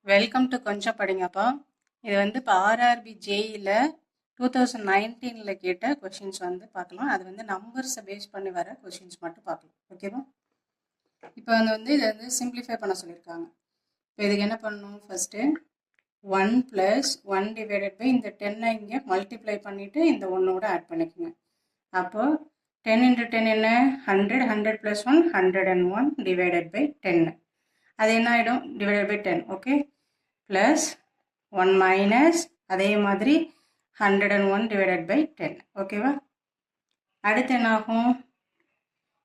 Welcome to கொஞ்சம் படிங்கப்பா. இது வந்து இப்போ ஆர்ஆர்பி ஜேஇயில் 2019 கேட்ட கொஷின்ஸ் வந்து பார்க்கலாம். அது வந்து நம்பர்ஸை பேஸ் பண்ணி வர கொஷின்ஸ் மட்டும் பார்க்கலாம். ஓகேவா? இப்போ வந்து இதை வந்து சிம்பிளிஃபை பண்ண சொல்லியிருக்காங்க. இப்போ இதுக்கு என்ன பண்ணணும்? ஃபஸ்ட்டு 1 + 1 டிவைடட் பை இந்த 10 இங்கே மல்டிப்ளை பண்ணிவிட்டு இந்த 1ஓட ஆட் பண்ணிக்கோங்க. அப்போது 10 × 10 என்ன? 100. 100 + 1 101 டிவைடட் பை 10. அது என்ன ஆகிடும்? Divided by 10. Okay, plus 1 minus அதே மாதிரி 101 டிவைடட் பை 10. ஓகேவா? அடுத்து என்ன ஆகும்?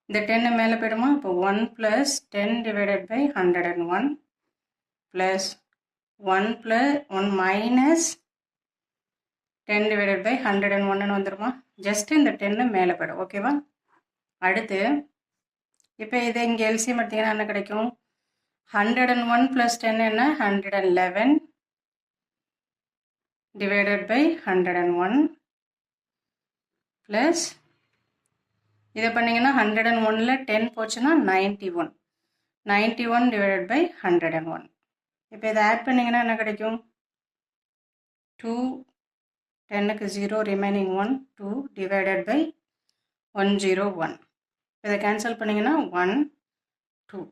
இந்த 10 மேலே போயிடுமா? இப்போ 1 + 10 divided by 101 plus 1 minus 10 divided by 101 வந்துடுமா? ஜஸ்ட் இந்த 10 மேலே போயிடும். ஓகேவா? அடுத்து இப்போ இதை இங்கே எல்சிஎம் எடுத்தீங்கன்னா என்ன கிடைக்கும்? 101 + 10 என்ன? 111 divided by 101 plus இதை பண்ணிங்கன்னா 101ல் 10 போச்சுன்னா 91. 91 divided by 101. இப்போ இதை ஆட் பண்ணிங்கன்னா என்ன கிடைக்கும்? 2, 10க்கு 0 remaining 1, 2 divided by 101. இதை கேன்சல் பண்ணிங்கன்னா 1, 2.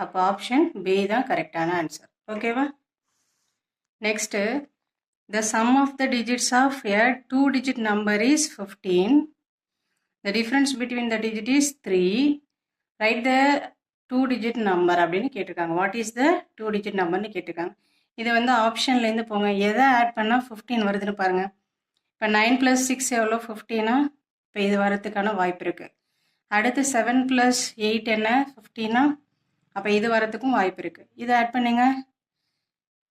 அப்போ ஆப்ஷன் பி தான் கரெக்டான ஆன்சர். ஓகேவா? Next, the sum of the digits of a 2-digit number is 15. The difference between the digit is 3. Write the 2-digit number அப்படின்னு கேட்டிருக்காங்க. What is the 2-digit numberன்னு கேட்டிருக்காங்க. இது வந்து ஆப்ஷன்லேருந்து போங்க. எதை ஆட் பண்ணால் 15 வருதுன்னு பாருங்கள். இப்போ 9 + 6 எவ்வளோ? 15. இப்போ இது வரத்துக்கான வாய்ப்பு இருக்குது. அடுத்து 7 + 8 என்ன? 15. அப்போ இது வரத்துக்கும் வாய்ப்பு இருக்குது. இதை ஆட் பண்ணுங்க.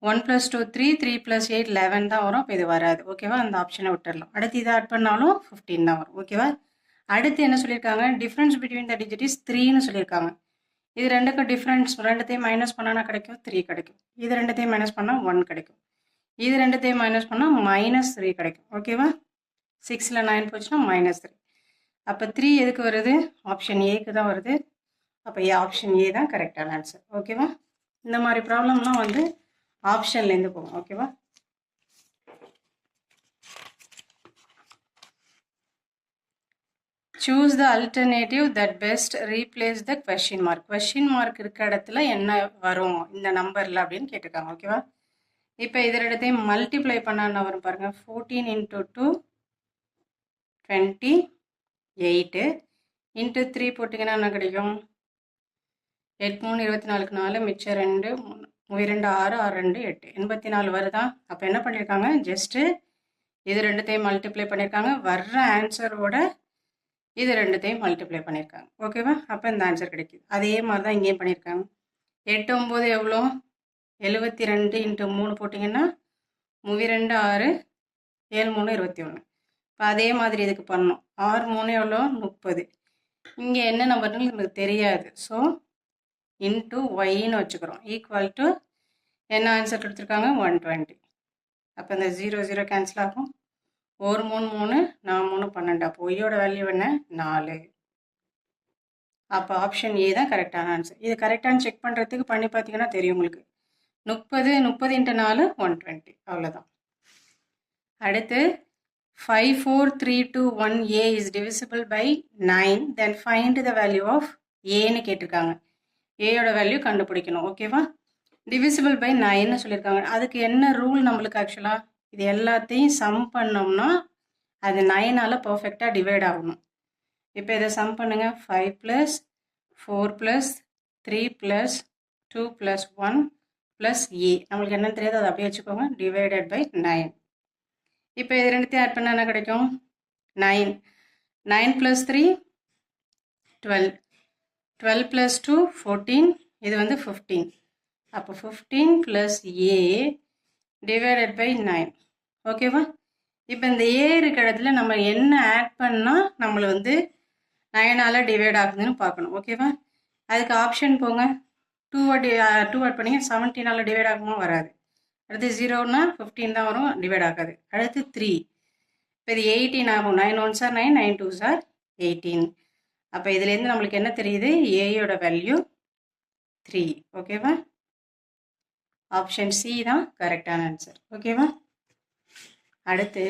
1 + 2 3, 3 + 8 11 தான் வரும். அப்போ இது வராது. ஓகேவா? அந்த ஆப்ஷனை விட்டுடலாம். அடுத்து இதை ஆட் பண்ணாலும் 15 தான் வரும். ஓகேவா? அடுத்து என்ன சொல்லியிருக்காங்க? Difference between the digit is 3ன்னு சொல்லியிருக்காங்க. இது ரெண்டுக்கும் டிஃப்ரென்ஸ், ரெண்டுத்தையும் மைனஸ் பண்ணால் கிடைக்கும் 3 கிடைக்கும். இது ரெண்டுத்தையும் மைனஸ் பண்ணால் 1 கிடைக்கும். இது ரெண்டுத்தையும் மைனஸ் பண்ணால் -3 கிடைக்கும். ஓகேவா? 6ல் 9 போச்சுன்னா -3. அப்போ 3 எதுக்கு வருது? ஆப்ஷன் ஏக்கு தான் வருது. அப்போ ஆப்ஷன் ஏ தான் கரெக்டான ஆன்சர். ஓகேவா? இந்த மாதிரி ப்ராப்ளம்லாம் வந்து ஆப்ஷன்லேருந்து போகும். ஓகேவா? Choose the alternative that best replace the question mark. Question mark இருக்க இடத்துல என்ன வரும் இந்த நம்பரில் அப்படின்னு கேட்டிருக்காங்க. ஓகேவா? இப்போ இது ரெண்டுத்தையும் மல்டிப்ளை பண்ணால் என்ன வரும் பாருங்கள். 14 × 2 28 × 3 போட்டிங்கன்னா என்ன கிடைக்கும்? 8 3 24க்கு 4 மிச்சம் 2 2 6 6 2 8 84 வருதா? அப்போ என்ன பண்ணியிருக்காங்க? ஜஸ்ட்டு இது ரெண்டுத்தையும் மல்டிப்ளை பண்ணியிருக்காங்க. வர்ற ஆன்சரோட இது ரெண்டுத்தையும் மல்டிப்ளை பண்ணியிருக்காங்க. ஓகேவா? அப்போ இந்த ஆன்சர் கிடைக்குது. அதே மாதிரி தான் இங்கேயும் பண்ணியிருக்காங்க. 8 9 எவ்வளோ? 72 × 3 போட்டிங்கன்னா 2 6 7 3 21. இப்போ அதே மாதிரி இதுக்கு பண்ணணும். 6 3 எவ்வளோ? 30. இங்கே என்ன நம்பர்னு நமக்கு தெரியாது. ஸோ இன்ட்டு ஒய்ன்னு வச்சுக்கிறோம். ஈக்குவல் டு என்ன ஆன்சர் கொடுத்துருக்காங்க? 120. அப்போ இந்த 0 0 கேன்சல் ஆகும். 1 3 3 4 3 12. அப்போ ஒய்யோட வேல்யூ என்ன? 4. அப்போ ஆப்ஷன் ஏ தான் கரெக்டான ஆன்சர். இது கரெக்டானு செக் பண்ணுறதுக்கு பண்ணி பார்த்தீங்கன்னா தெரியும் உங்களுக்கு. 30 30 × 4 120. அவ்வளோதான். அடுத்து 5 4 3 2 1 a is divisible by 9. Then find the value of ஏன்னு கேட்டிருக்காங்க. ஏயோட வேல்யூ கண்டுபிடிக்கணும். ஓகேவா? டிவிசிபிள் பை 9ன்னு சொல்லியிருக்காங்க. அதுக்கு என்ன ரூல் நம்மளுக்கு? ஆக்சுவலாக இது எல்லாத்தையும் சம் பண்ணோம்னா அது 9ஆல் பர்ஃபெக்டாக டிவைட் ஆகணும். இப்போ இதை சம் பண்ணுங்கள். 5 + 4 + 3 + 2 + 1 + a. நம்மளுக்கு என்ன தெரியாது, அதை அப்படியே வச்சுக்கோங்க. Divided by 9. இப்போ இது ரெண்டுத்தையும் ஆட் பண்ணால் என்ன கிடைக்கும்? 9. 9 + 3 12. 12 + 2 14. இது வந்து 15. அப்போ 15 + a டிவைடட் பை 9. ஓகேவா? இப்போ இந்த ஏ இருக்கிற இடத்துல நம்ம என்ன ஆட் பண்ணால் நம்மளை வந்து 9ஆல் டிவைட் ஆகுதுன்னு பார்க்கணும். ஓகேவா? அதுக்கு ஆப்ஷன் போங்க. 2 ஆட் பண்ணிங்க. 17ஆல் டிவைட் ஆகுமா? வராது. அடுத்து 0ன்னா 15 தான் வரும், டிவைட் ஆகாது. அடுத்து 3. இப்போ இது 18 ஆகும். 9 1s are 9, 9 2s are 18. அப்போ இதுலேருந்து நம்மளுக்கு என்ன தெரியுது? ஏயோட வேல்யூ 3. ஓகேவா? ஆப்ஷன் சி தான் கரெக்டான ஆன்சர். ஓகேவா? அடுத்து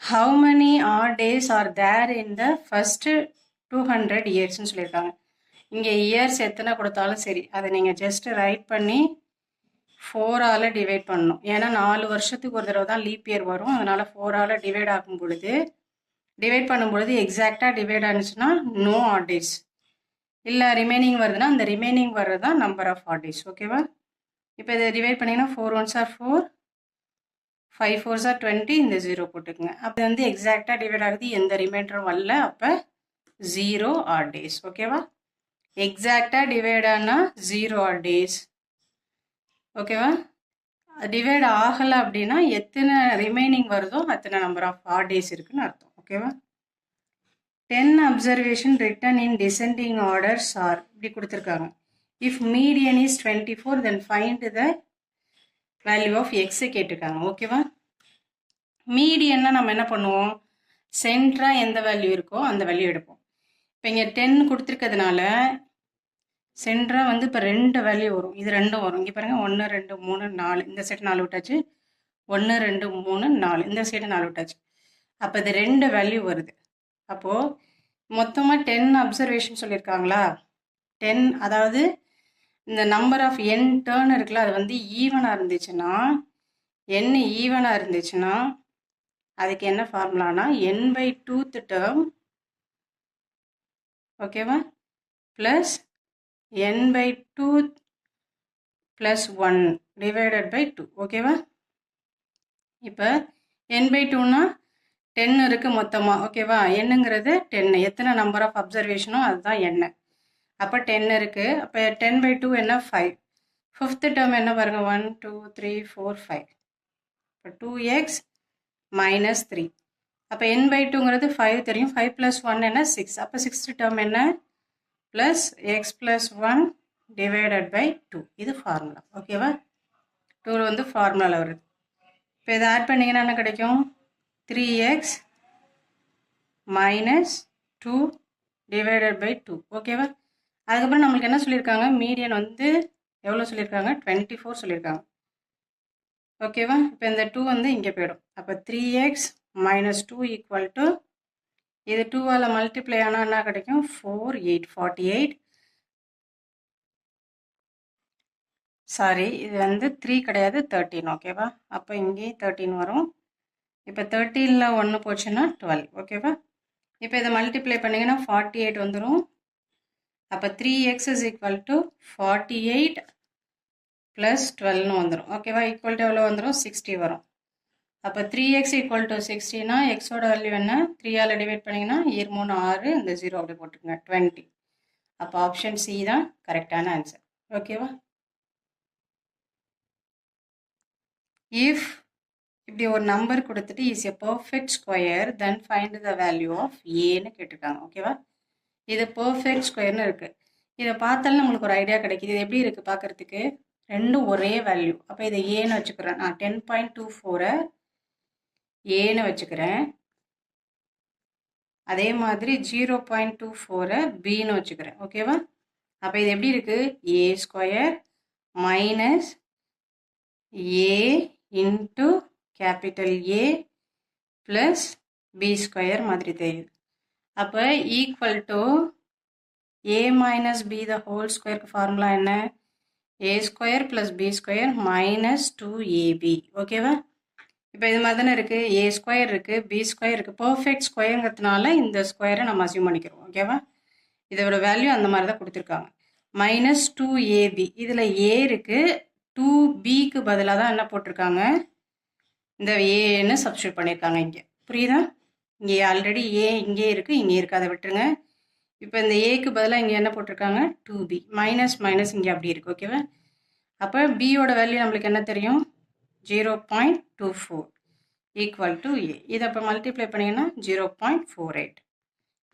how many odd days are there in the first 200 yearsன்னு சொல்லியிருக்காங்க. இங்கே இயர்ஸ் எத்தனை கொடுத்தாலும் சரி, அதை நீங்கள் ஜஸ்ட் ரைட் பண்ணி 4ஆல் டிவைட் பண்ணணும். ஏன்னா 4 வருஷத்துக்கு ஒரு தடவை தான் லீப் இயர் வரும். அதனால் 4ஆல் டிவைட் ஆகும் பொழுது எக்ஸாக்டாக டிவைட் ஆனிச்சுன்னா நோ ஆட் டேஸ், இல்லை ரிமைனிங் வருதுன்னா அந்த ரிமைனிங் வர்றது தான் நம்பர் ஆஃப் ஆட் டேஸ். ஓகேவா? இப்போ இதை டிவைட் பண்ணிங்கன்னா 4 1s are 4, 5 4s are 20, இந்த 0 போட்டுக்குங்க. அப்போ வந்து எக்ஸாக்டாக டிவைட் ஆகுது, எந்த ரிமைண்டரும் வரல, அப்போ 0 ஆட் டேஸ். ஓகேவா? எக்ஸாக்டாக டிவைட் ஆனால் 0 ஆட் டேஸ். ஓகேவா? டிவைட் ஆகலை அப்படின்னா எத்தனை ரிமைனிங் வருதோ அத்தனை நம்பர் ஆஃப் ஆட் டேஸ் இருக்குன்னு அர்த்தம். ஓகேவா? 10 observation written in descending orders are இப்படி கொடுத்துருக்காங்க. If median is 24 then find the value of எக்ஸை கேட்டிருக்காங்க. ஓகேவா? மீடியன்னா நம்ம என்ன பண்ணுவோம், சென்டராக எந்த வேல்யூ இருக்கோ அந்த வேல்யூ எடுப்போம். இப்போ இங்கே 10 கொடுத்துருக்கிறதுனால சென்டராக வந்து இப்போ 2 வேல்யூ வரும், இது 2 வரும். இங்கே பாருங்கள் 1 2 3 4, இந்த சைடு 4 விட்டாச்சு, 1 2 3 4, இந்த சைடு 4 விட்டாச்சு. அப்போ இது 2 வேல்யூ வருது. அப்போது மொத்தமாக 10 அப்சர்வேஷன் சொல்லியிருக்காங்களா, 10 அதாவது இந்த நம்பர் ஆஃப் n டேர்ன் இருக்குல்ல, அது வந்து ஈவனாக இருந்துச்சுன்னா, n ஈவனாக இருந்துச்சுன்னா அதுக்கு என்ன ஃபார்முலானா n/2th டேர்ம், ஓகேவா, plus n/2 plus 1 divided by 2. ஓகேவா? இப்போ n/2னா 10 இருக்குது மொத்தமாக. ஓகேவா? என்னங்கிறது 10, எத்தனை நம்பர் ஆஃப் அப்சர்வேஷனோ அதுதான் n. அப்போ 10 இருக்குது. அப்போ 10/2 என்ன 5. 5th டேர்ம் என்ன பாருங்கள், 1 2 3 4 5. இப்போ 2x மைனஸ் 3. அப்போ n/2ங்கிறது 5 தெரியும், 5 + 1 என்ன 6. அப்போ 6th டேர்ம் என்ன plus x plus 1 divided by 2. இது ஃபார்முலா. ஓகேவா? 2 வந்து ஃபார்முலாவில் வருது. இப்போ இதை ஆட் பண்ணிங்கன்னா என்ன கிடைக்கும், 3x மைனஸ் 2 டிவைடட் பை 2. ஓகேவா? அதுக்கப்புறம் நம்மளுக்கு என்ன சொல்லியிருக்காங்க, மீடியன் வந்து எவ்வளோ சொல்லியிருக்காங்க, 24 சொல்லியிருக்காங்க. ஓகேவா? இப்போ இந்த 2 வந்து இங்கே போயிடும். அப்போ 3x மைனஸ் 2 ஈக்குவல் டு, இது 2ஆல் மல்டிப்ளை ஆனால் என்ன கிடைக்கும், 4 8 48. சாரி, இது வந்து 3 கிடையாது 13. ஓகேவா? அப்போ இங்கே 13 வரும். இப்போ 13ல் 1 போச்சுன்னா 12. ஓகேவா? இப்போ இதை மல்டிப்ளை பண்ணிங்கன்னா 48 வந்துடும். அப்போ 3x is equal to 48 plus 12ன்னு வந்துடும். ஓகேவா? ஈக்குவல் டு எவ்வளோ வந்துடும், 60 வரும். அப்போ 3x ஈக்குவல் டு 60னா எக்ஸோட வேல்யூ என்ன, 3ஆல் டிவைட் பண்ணிங்கன்னா 2 3 6, இந்த 0 அப்படி போட்டுருங்க, 20. அப்போ ஆப்ஷன் சி தான் கரெக்டான ஆன்சர். ஓகேவா? இஃப் இப்படி ஒரு நம்பர் கொடுத்துட்டு is a perfect square then find the value of ஏன்னு கேட்டிருக்காங்க. ஓகேவா? இது பர்ஃபெக்ட் ஸ்கொயர்னு இருக்குது. இதை பார்த்தாலும் நம்மளுக்கு ஒரு ஐடியா கிடைக்கிது. இது எப்படி இருக்குது பார்க்குறதுக்கு, ரெண்டும் ஒரே வேல்யூ. அப்போ இதை ஏன்னு வச்சுக்கிறேன் நான், 10.24 ஏன்னு வச்சுக்கிறேன். அதே மாதிரி 0.24 பின்னு வச்சுக்கிறேன். ஓகேவா? அப்போ இது எப்படி இருக்குது, A square minus A into capital A plus B square மாதிரி தெரியுது. அப்போ equal to A minus B the whole ஸ்கொயருக்கு ஃபார்முலா என்ன, A square plus B square minus 2ab. ஓகேவா? இப்போ இது மாதிரி தானே இருக்குது, ஏ ஸ்கொயர் இருக்குது, பி ஸ்கொயர் இருக்குது. பர்ஃபெக்ட் ஸ்கொயருங்கிறதுனால இந்த ஸ்கொயரை நம்ம அசியூம் பண்ணிக்கிறோம். ஓகேவா? இதோட வேல்யூ அந்த மாதிரி தான் கொடுத்துருக்காங்க. மைனஸ் 2ab, இதில் ஏ இருக்குது, 2bக்கு பதிலாக தான் என்ன போட்டிருக்காங்க, இந்த ஏன்னு சப்ஸ்டியூட் பண்ணியிருக்காங்க. இங்கே புரியுதா? இங்கே ஆல்ரெடி ஏ இங்கே இருக்குது, இங்கே இருக்குது, அதை விட்டுருங்க. இப்போ இந்த ஏக்கு பதிலாக இங்கே என்ன போட்டிருக்காங்க, 2b. மைனஸ் மைனஸ் இங்கே அப்படி இருக்குது. ஓகேவா? அப்போ பியோட வேல்யூ நம்மளுக்கு என்ன தெரியும், 0.24 ஈக்குவல் டு ஏ. இதை அப்போ மல்டிப்ளை பண்ணிங்கன்னா 0.48.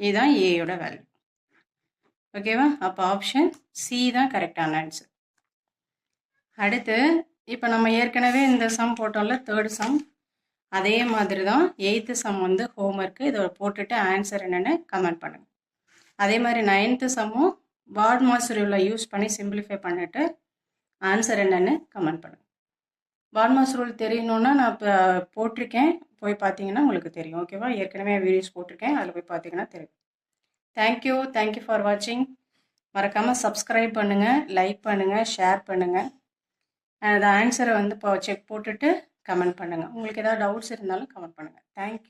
இதுதான் ஏயோட வேல்யூ. ஓகேவா? அப்போ ஆப்ஷன் சி தான் கரெக்டான ஆன்சர். அடுத்து இப்போ நம்ம ஏற்கனவே இந்த சம் போட்டோம்ல, 3rd சம், அதே மாதிரி தான் 8th சம் வந்து ஹோம்ஒர்க்கு. இதை போட்டுட்டு ஆன்சர் என்னென்னு கமெண்ட் பண்ணுங்கள். அதே மாதிரி 9th சம்மும் வார்ட் மாஸ் ரூலை யூஸ் பண்ணி சிம்பிளிஃபை பண்ணிவிட்டு ஆன்சர் என்னன்னு கமெண்ட் பண்ணுங்கள். பாட்மாஸ் ரூல் தெரியணுன்னா நான் இப்போ போட்டிருக்கேன், போய் பார்த்தீங்கன்னா உங்களுக்கு தெரியும். ஓகேவா? ஏற்கனவே வீடியோஸ் போட்டிருக்கேன், அதில் போய் பார்த்தீங்கன்னா தெரியும். தேங்க்யூ ஃபார் வாட்சிங். மறக்காமல் சப்ஸ்கிரைப் பண்ணுங்கள், லைக் பண்ணுங்கள், ஷேர் பண்ணுங்கள். அந்த ஆன்சரை வந்து இப்போ செக் போட்டுட்டு கமெண்ட் பண்ணுங்கள். உங்களுக்கு ஏதாவது டவுட்ஸ் இருந்தாலும் கமெண்ட் பண்ணுங்கள். தேங்க்யூ.